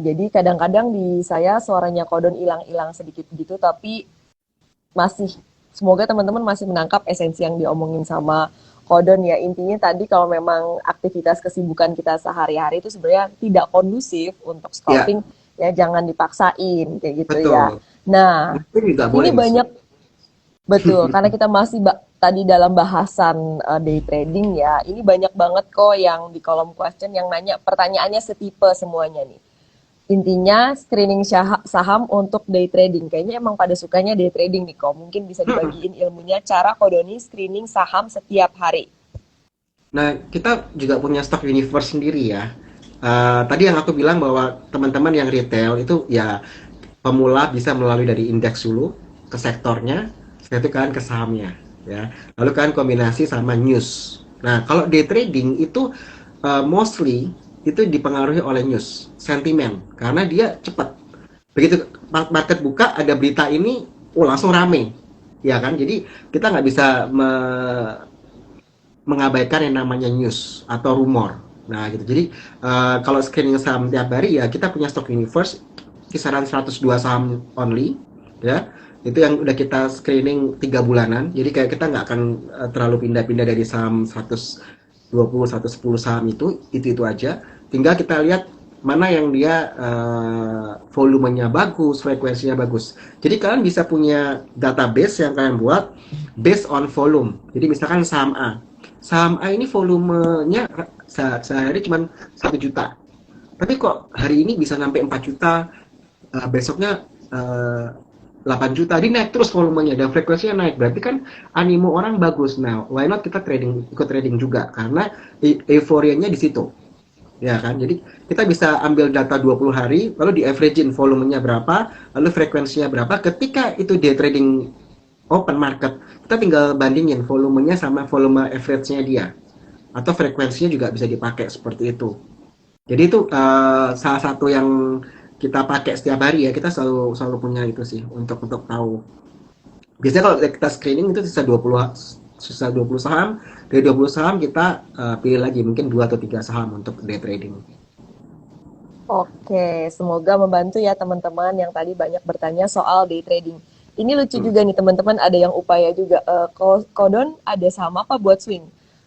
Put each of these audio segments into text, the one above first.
Jadi kadang-kadang di saya suaranya Kodon hilang-hilang sedikit gitu, tapi masih semoga teman-teman masih menangkap esensi yang diomongin sama Kodon ya. Intinya tadi kalau memang aktivitas kesibukan kita sehari-hari itu sebenarnya tidak kondusif untuk Ya, scouting, ya jangan dipaksain kayak gitu ya. betul. Nah, Mungkin juga ini boleh banyak. nge-swing. Betul, karena kita masih tadi dalam bahasan day trading ya, ini banyak banget kok yang di kolom question yang nanya pertanyaannya setipe semuanya nih. Intinya screening saham untuk day trading. Kayaknya emang pada sukanya day trading nih kok. Mungkin bisa dibagiin ilmunya cara Kodoni screening saham setiap hari. Nah, kita juga punya stock universe sendiri ya. Tadi yang aku bilang bahwa teman-teman yang retail itu ya pemula bisa melalui dari indeks dulu ke sektornya, setelah itu kan ke sahamnya, ya. Lalu kan kombinasi sama news. Nah, kalau day trading itu mostly itu dipengaruhi oleh news, sentimen, karena dia cepat. Begitu market buka ada berita ini, oh langsung rame, ya kan? Jadi kita nggak bisa mengabaikan yang namanya news atau rumor. Nah, gitu. Jadi kalau screening saham tiap hari ya kita punya stock universe kisaran 102 saham only, ya. Itu yang udah kita screening 3 bulanan. Jadi kayak kita nggak akan terlalu pindah-pindah dari saham 120 110 saham itu aja. Tinggal kita lihat mana yang dia volumenya bagus, frekuensinya bagus. Jadi kalian bisa punya database yang kalian buat based on volume. Jadi misalkan saham A ini volumenya sehari cuma 1 juta. Tapi kok hari ini bisa sampai 4 juta, besoknya 8 juta. Jadi naik terus volumenya dan frekuensinya naik. Berarti kan animo orang bagus. Nah, why not kita ikut trading juga karena euforianya di situ. Ya kan? Jadi kita bisa ambil data 20 hari lalu di averagein volumenya berapa, lalu frekuensinya berapa. Ketika itu day trading open market, kita tinggal bandingin volumenya sama volume average-nya dia atau frekuensinya juga bisa dipakai seperti itu. Jadi itu salah satu yang kita pakai setiap hari ya, kita selalu selalu punya itu sih untuk tahu. Biasanya kalau kita screening itu sisa 20 saham, dari 20 saham kita pilih lagi mungkin 2 atau 3 saham untuk day trading. Oke, semoga membantu ya teman-teman yang tadi banyak bertanya soal day trading. Ini lucu Hmm. juga nih teman-teman, ada yang upaya juga. Kodon ada sama apa buat swing?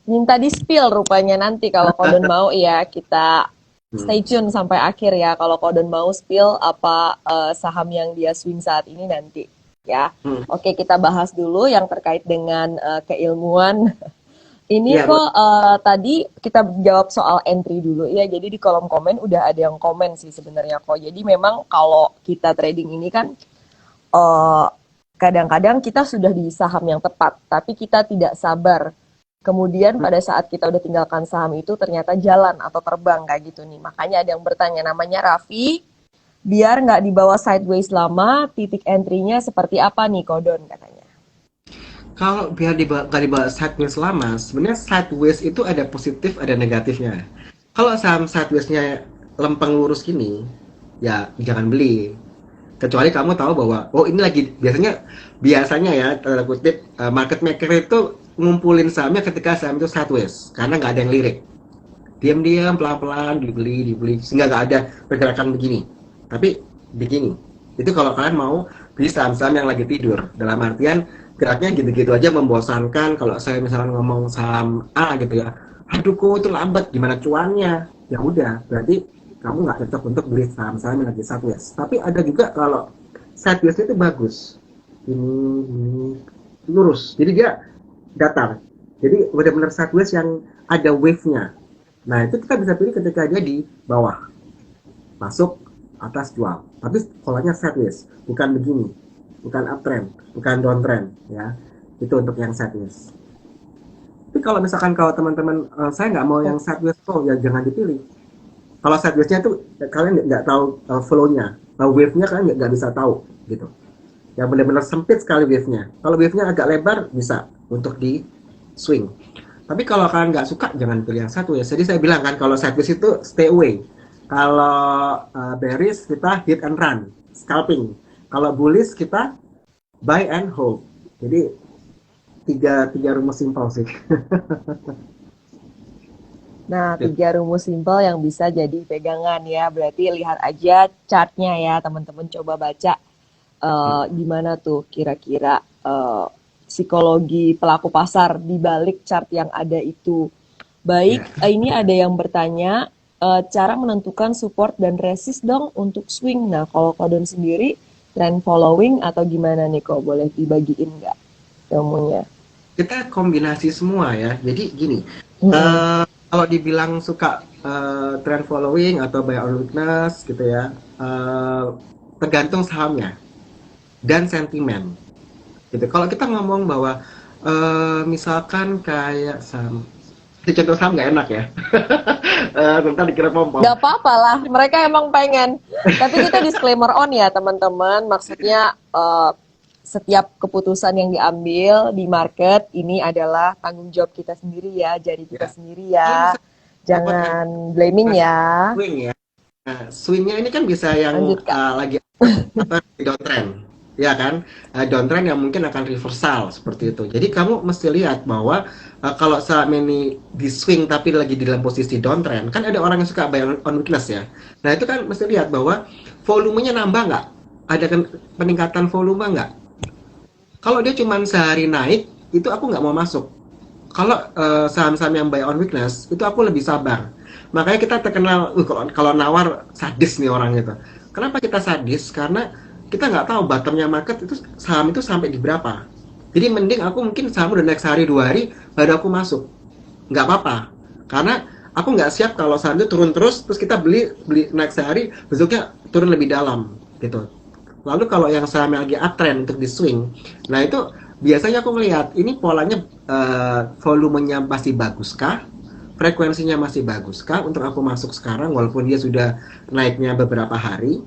Minta di spill rupanya nanti kalau Kodon mau ya kita Hmm. stay tune sampai akhir ya. Kalau Kodon mau spill apa saham yang dia swing saat ini nanti ya. Hmm. Oke, kita bahas dulu yang terkait dengan keilmuan. Ini Ya, kok tadi kita jawab soal entry dulu ya. Jadi di kolom komen udah ada yang komen sih sebenarnya kok. Jadi memang kalau kita trading ini kan eh, kadang-kadang kita sudah di saham yang tepat, tapi kita tidak sabar. Kemudian pada saat kita udah tinggalkan saham itu ternyata jalan atau terbang kayak gitu nih. Makanya ada yang bertanya namanya Raffi, biar nggak dibawa sideways lama, titik entry-nya seperti apa nih Kodon katanya. kalau biar nggak dibawa sideways lama, sebenarnya sideways itu ada positif, ada negatifnya. Kalau saham sidewaysnya lempeng lurus gini, ya jangan beli. Kecuali kamu tahu bahwa, oh ini lagi biasanya ya tanda kutip market maker itu ngumpulin sahamnya ketika saham itu sideways karena nggak ada yang lirik. Diam-diam pelan-pelan dibeli dibeli sehingga nggak ada pergerakan begini. Tapi begini, itu kalau kalian mau beli saham-saham yang lagi tidur, dalam artian geraknya gitu-gitu aja membosankan. Kalau saya misalnya ngomong saham A gitu ya, aduh kok itu lambat, gimana cuannya, ya udah berarti kamu nggak cocok untuk beli saham-saham yang lagi sideways. Tapi ada juga kalau sideways itu bagus, ini lurus, jadi dia datar, jadi benar-benar sideways yang ada wave-nya. Nah, itu kita bisa pilih ketika dia di bawah, masuk, atas, jual. Tapi polanya sideways, bukan begini, bukan uptrend, bukan downtrend, ya. Itu untuk yang sideways. Tapi kalau misalkan kalau teman-teman saya nggak mau yang sideways, oh ya jangan dipilih. Kalau sideways-nya tuh kalian nggak tahu flow-nya, wave-nya kalian nggak bisa tahu, gitu. Yang benar-benar sempit sekali wave-nya. Kalau wave-nya agak lebar bisa untuk di swing. Tapi kalau kalian nggak suka, jangan pilih yang satu ya. Jadi saya bilang kan, kalau sideways itu stay away. Kalau bearish kita hit and run, scalping. Kalau bullish kita buy and hold. Jadi tiga tiga rumus simpel sih. Nah, 3 rumus simpel yang bisa jadi pegangan ya. Berarti lihat aja chartnya ya, teman-teman coba baca gimana tuh kira-kira psikologi pelaku pasar di balik chart yang ada itu. Baik, Ya, ini ada yang bertanya cara menentukan support dan resist dong untuk swing. Nah, kalau Kodon sendiri trend following atau gimana nih kok? Boleh dibagiin nggak ilmunya? kita kombinasi semua ya. Jadi gini, Mm-mm. kalau dibilang suka trend following atau buy on weakness gitu ya, tergantung sahamnya dan sentimen. Gitu. Kalau kita ngomong bahwa misalkan kayak saham, di contoh saham nggak enak ya, tentang dikira pom-pom. Gak apa-apa lah, mereka emang pengen. Tapi kita disclaimer on ya teman-teman, maksudnya setiap keputusan yang diambil di market ini adalah tanggung jawab kita sendiri ya, jadi kita Ya. sendiri Kalau ya. misalnya support and Jangan blaming ya. swing ya. Nah, swingnya ini kan bisa yang Lanjut Kak. lagi apa downtrend, ya kan? Downtrend yang mungkin akan reversal seperti itu. Jadi kamu mesti lihat bahwa kalau saham ini di swing tapi lagi di dalam posisi downtrend, kan ada orang yang suka buy on weakness ya. Nah itu kan mesti lihat bahwa volumenya nambah nggak? Ada peningkatan volume nggak? Kalau dia cuma sehari naik, itu aku nggak mau masuk. Kalau saham-saham yang buy on weakness, itu aku lebih sabar. Makanya kita terkenal, kalau nawar sadis nih orang itu. Kenapa kita sadis? Karena kita nggak tahu bottomnya market itu saham itu sampai di berapa. Jadi mending aku mungkin saham udah naik sehari 2 hari, baru aku masuk. Nggak apa-apa. Karena aku nggak siap kalau saham itu turun terus kita beli beli naik sehari, besoknya turun lebih dalam gitu. Lalu kalau yang saham yang lagi uptrend untuk di swing, nah itu biasanya aku melihat ini polanya volumenya masih baguskah, frekuensinya masih baguskah untuk aku masuk sekarang walaupun dia sudah naiknya beberapa hari,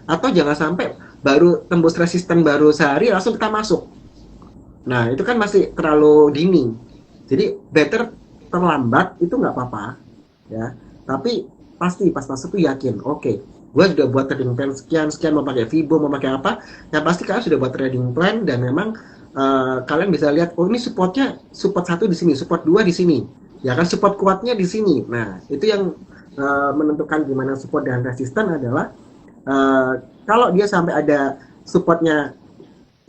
atau jangan sampai baru tembus resisten baru sehari langsung kita masuk. Nah itu kan masih terlalu dini. Jadi better terlambat itu nggak apa-apa ya. Tapi pasti pas masuk tuh yakin, oke, gue sudah buat trading plan sekian sekian, mau pakai Fibo mau pakai apa, yang pasti kalian sudah buat trading plan dan memang kalian bisa lihat, oh ini supportnya support satu di sini, support dua di sini, ya kan support kuatnya di sini. Nah itu yang menentukan gimana support dan resisten adalah uh, kalau dia sampai ada supportnya,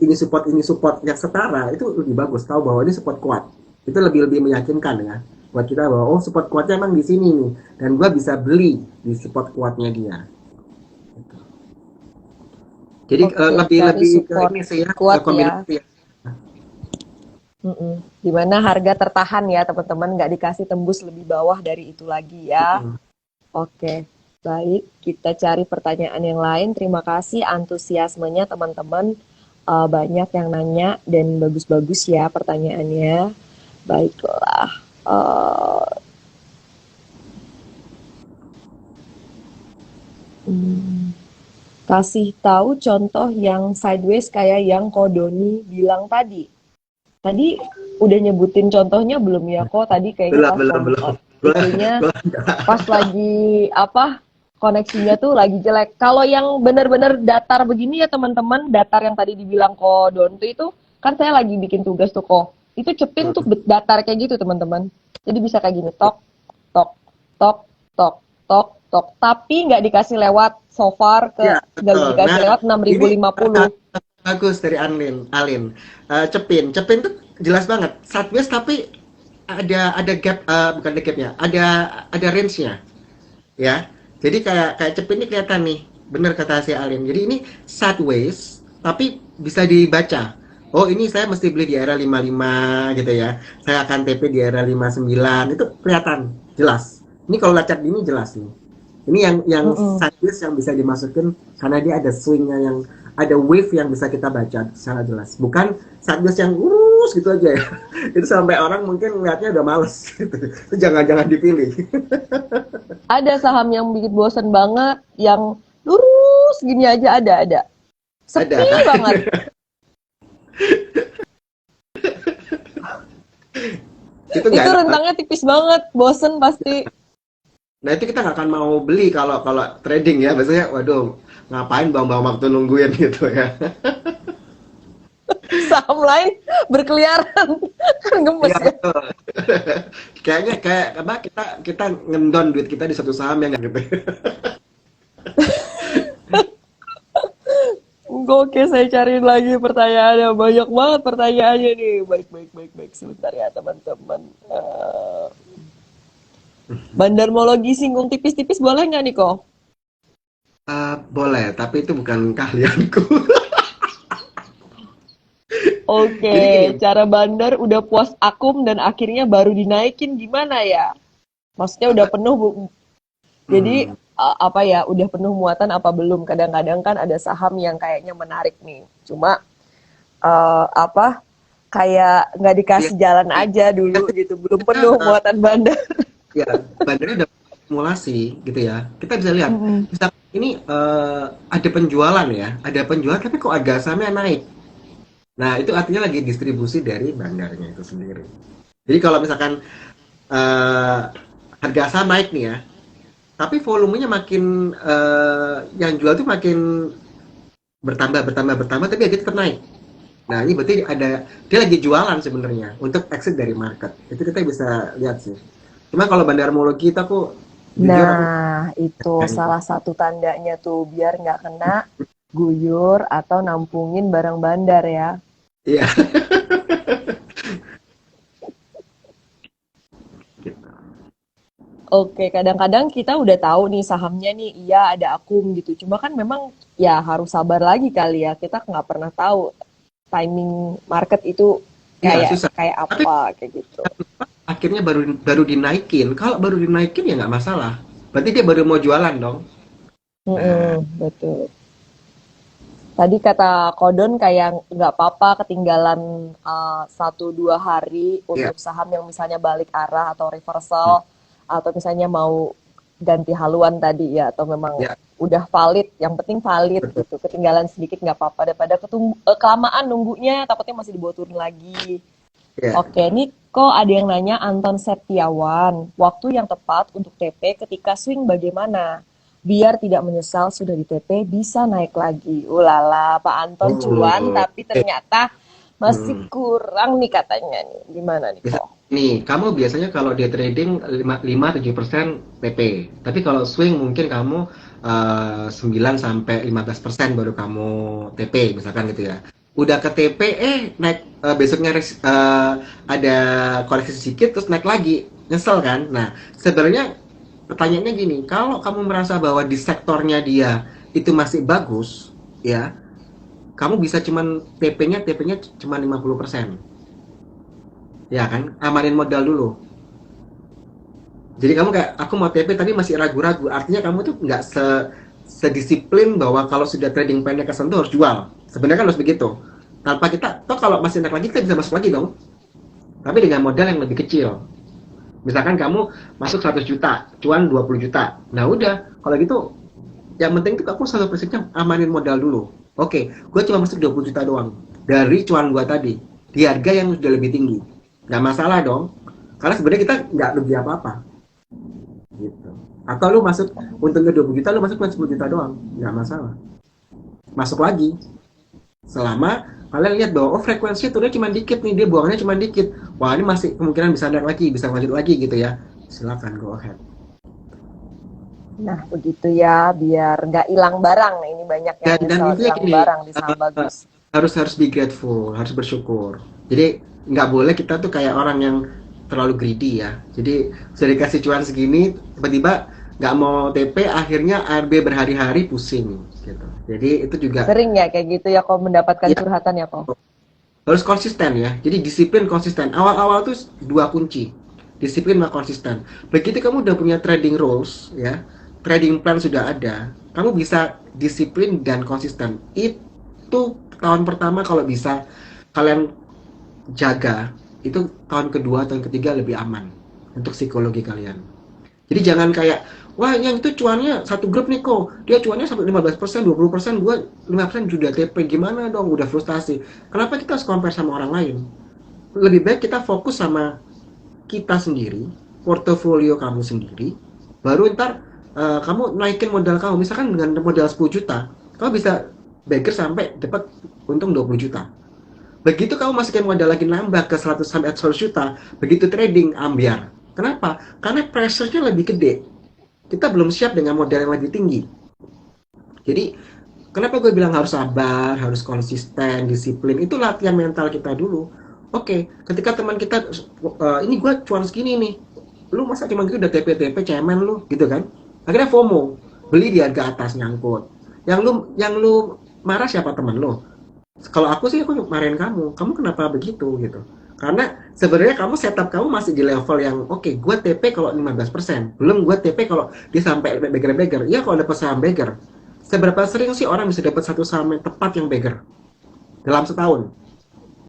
ini support yang setara, itu lebih bagus tahu bahwa ini support kuat, itu lebih lebih meyakinkan ya buat kita bahwa oh support kuatnya emang di sini nih dan gua bisa beli di support kuatnya dia. Jadi Oke, lebih cari lebih ke support ini sih ya, ke kuat ya. kombinasi ya. Mm-mm. Dimana harga tertahan ya teman-teman, nggak dikasih tembus lebih bawah dari itu lagi ya. Mm-mm. Oke, baik, kita cari pertanyaan yang lain. Terima kasih antusiasmenya teman-teman. Banyak yang nanya dan bagus-bagus ya pertanyaannya. Baiklah. Eh, hmm, kasih tahu contoh yang sideways kayak yang Kodoni bilang tadi. Tadi udah nyebutin contohnya belum ya kok? Tadi kayaknya Belum pas belum belum. Gua, itunya gua, pas lagi apa koneksinya tuh lagi jelek. Kalau yang benar-benar datar begini ya teman-teman, datar yang tadi dibilang kok Donto itu kan saya lagi bikin tugas tuh kok. Itu cepin tuh datar kayak gitu teman-teman. Jadi bisa kayak gini, tok tok tok tok tok tok. Tapi nggak dikasih lewat so far ya nggak betul. dikasih Nah lewat enam ribu ini lima puluh. bagus dari Alin. Cepin tuh jelas banget sideways tapi ada gap, bukan ada gapnya, ada range-nya ya. Jadi kayak kayak Cepin ini kelihatan nih, bener kata si Alin. Jadi ini sideways tapi bisa dibaca. Oh ini saya mesti beli di area 55 gitu ya. Saya akan TP di area 59, itu kelihatan jelas. Ini kalau lacak ini jelas nih. Ini yang Mm-mm. sideways yang bisa dimasukin karena dia ada swingnya, yang ada wave yang bisa kita baca secara jelas. Bukan sideways yang lurus gitu aja ya. Itu sampai orang mungkin ngeliatnya udah males gitu. Itu jangan-jangan dipilih. Ada saham yang bikin bosen banget, yang lurus gini aja ada. Ada Sepi kan? banget. Itu nggak Itu enak. rentangnya tipis banget, bosen pasti. Nah itu kita nggak akan mau beli kalau kalau trading ya. Biasanya, waduh, ngapain buang-buang waktu nungguin gitu ya. saham lain berkeliaran. Kan gemes Iya ya. betul. Kayaknya kayak apa kita kita ngendon duit kita di satu saham yang gitu. Oke, saya cariin lagi pertanyaannya. Banyak banget pertanyaannya nih. Baik, baik, baik, baik. Sebentar ya, teman-teman. Bandarmologi singgung tipis-tipis boleh nggak nih, kok? Boleh, tapi itu bukan keahlianku. Jadi gini, Oke, cara bandar udah puas akum dan akhirnya baru dinaikin gimana ya? Maksudnya udah apa? penuh, jadi Hmm, apa ya, udah penuh muatan apa belum? Kadang-kadang kan ada saham yang kayaknya menarik nih. Cuma apa, kayak nggak ya, dikasih jalan aja kan dulu gitu. Belum kita penuh muatan bandar. ya bandarnya udah simulasi gitu ya. Kita bisa lihat, Mm-mm. misalkan ini ada penjualan ya, ada penjualan tapi kok harga sahamnya naik. Nah itu artinya lagi distribusi dari bandarnya itu sendiri. Jadi kalau misalkan eh, harga saham naik nih ya, tapi volumenya makin yang jual tuh makin bertambah, tapi harga tetap naik. Nah, ini berarti ada dia lagi jualan sebenarnya untuk exit dari market. Itu kita bisa lihat sih. Cuma kalau bandarmologi itu aku jujur aku Nah, itu salah satu tandanya tuh biar nggak kena guyur atau nampungin barang bandar ya. iya gitu. Oke, kadang-kadang kita udah tahu nih sahamnya nih, iya ada akum gitu. Cuma kan memang ya harus sabar lagi kali ya. Kita nggak pernah tahu timing market itu Iya, kayak susah. kayak Tapi apa kayak gitu. akhirnya baru baru dinaikin. Kalau baru dinaikin ya nggak masalah. Berarti dia baru mau jualan dong. Nah, Mm-mm, betul. Tadi kata Kodon kayak nggak apa-apa ketinggalan 1-2 hari iya. untuk saham yang misalnya balik arah atau reversal atau misalnya mau ganti haluan tadi ya atau memang Ya, udah valid, yang penting valid betul. gitu. Ketinggalan sedikit nggak apa-apa daripada kelamaan nunggunya takutnya masih dibawa turun lagi. Ya. Oke, ini kok ada yang nanya Anton Septiawan, waktu yang tepat untuk TP ketika swing bagaimana? Biar tidak menyesal sudah di TP bisa naik lagi. Ulala, Pak Anton cuan, Oh, tapi oke. ternyata masih Hmm. kurang nih katanya nih. Gimana nih Bisa kok? nih, kamu biasanya kalau dia trading 5-7% TP. Tapi kalau swing mungkin kamu 9 sampai 15% baru kamu TP misalkan gitu ya. Udah ke TP naik besoknya ada koreksi sedikit terus naik lagi. Nyesel kan? Nah, sebenarnya pertanyaannya gini, kalau kamu merasa bahwa di sektornya dia itu masih bagus, ya, kamu bisa cuman TP-nya cuma 50%. Ya kan? Amanin modal dulu. Jadi kamu kayak aku mau TP tapi masih ragu-ragu. Artinya kamu tuh nggak sedisiplin bahwa kalau sudah trading plannya kesentuh harus jual. Sebenarnya kan harus begitu. Tanpa kita, toh kalau masih naik lagi kita bisa masuk lagi dong. Tapi dengan modal yang lebih kecil. Misalkan kamu masuk 100 juta, cuan 20 juta. Nah udah, kalau gitu yang penting tuh aku satu prinsipnya amanin modal dulu. Oke, gue cuma masuk 20 juta doang. Dari cuan gue tadi. Di harga yang sudah lebih tinggi. Nggak masalah dong. Karena sebenarnya kita nggak rugi apa-apa gitu. Atau lu masuk untungnya 20 juta, lu masuk cuma 10 juta doang, nggak masalah. Masuk lagi. Selama kalian lihat bahwa oh frekuensinya turunnya cuma dikit nih, dia buangnya cuma dikit. Wah, ini masih kemungkinan bisa naik lagi, bisa lanjut lagi gitu ya. Silakan go ahead. Nah, begitu ya, biar nggak hilang barang. Nah, ini banyak yang Dan nyesel intinya hilang gini, barang di saham uh, bagus. harus be grateful, harus bersyukur. Jadi nggak boleh kita tuh kayak orang yang terlalu greedy ya. Jadi sudah dikasih cuan segini, tiba-tiba nggak mau TP, akhirnya ARB berhari-hari pusing gitu. Jadi itu juga Sering ya kayak gitu ya kok mendapatkan ya curhatan ya kok. harus konsisten ya. Jadi disiplin konsisten. Awal-awal tuh dua kunci. Disiplin sama konsisten. Begitu kamu udah punya trading rules ya, trading plan sudah ada, kamu bisa disiplin dan konsisten. Itu tahun pertama kalau bisa kalian jaga, itu tahun kedua, tahun ketiga lebih aman untuk psikologi kalian. Jadi jangan kayak, wah yang itu cuannya satu grup nih kok, dia cuannya sampai 15%, 20%, gue 5% sudah TP, gimana dong, udah frustasi. Kenapa kita harus compare sama orang lain? Lebih baik kita fokus sama kita sendiri, portofolio kamu sendiri, baru ntar kamu naikin modal kamu, misalkan dengan modal 10 juta, kamu bisa bagger sampai dapat untung 20 juta. Begitu kamu masukin modal lagi nambah ke 100 sampai 100 juta, begitu trading ambiar. Kenapa? Karena pressure-nya lebih gede. Kita belum siap dengan modal yang lebih tinggi. Jadi kenapa gue bilang harus sabar, harus konsisten, disiplin, itu latihan mental kita dulu. Oke, ketika teman kita, ini gue cuan segini nih, lu masa cuma gitu udah TP-TP cemen lu, gitu kan? Akhirnya FOMO, beli di harga atas nyangkut. Yang lu marah siapa, teman lu? Kalau aku sih aku marahin kamu kenapa begitu gitu. Karena sebenarnya kamu setup kamu masih di level yang oke, gue TP kalau 15%, belum gue TP kalau dia sampai beggar-beggar. Iya kalau dapat saham beggar. Seberapa sering sih orang bisa dapat satu saham yang tepat yang beggar dalam setahun?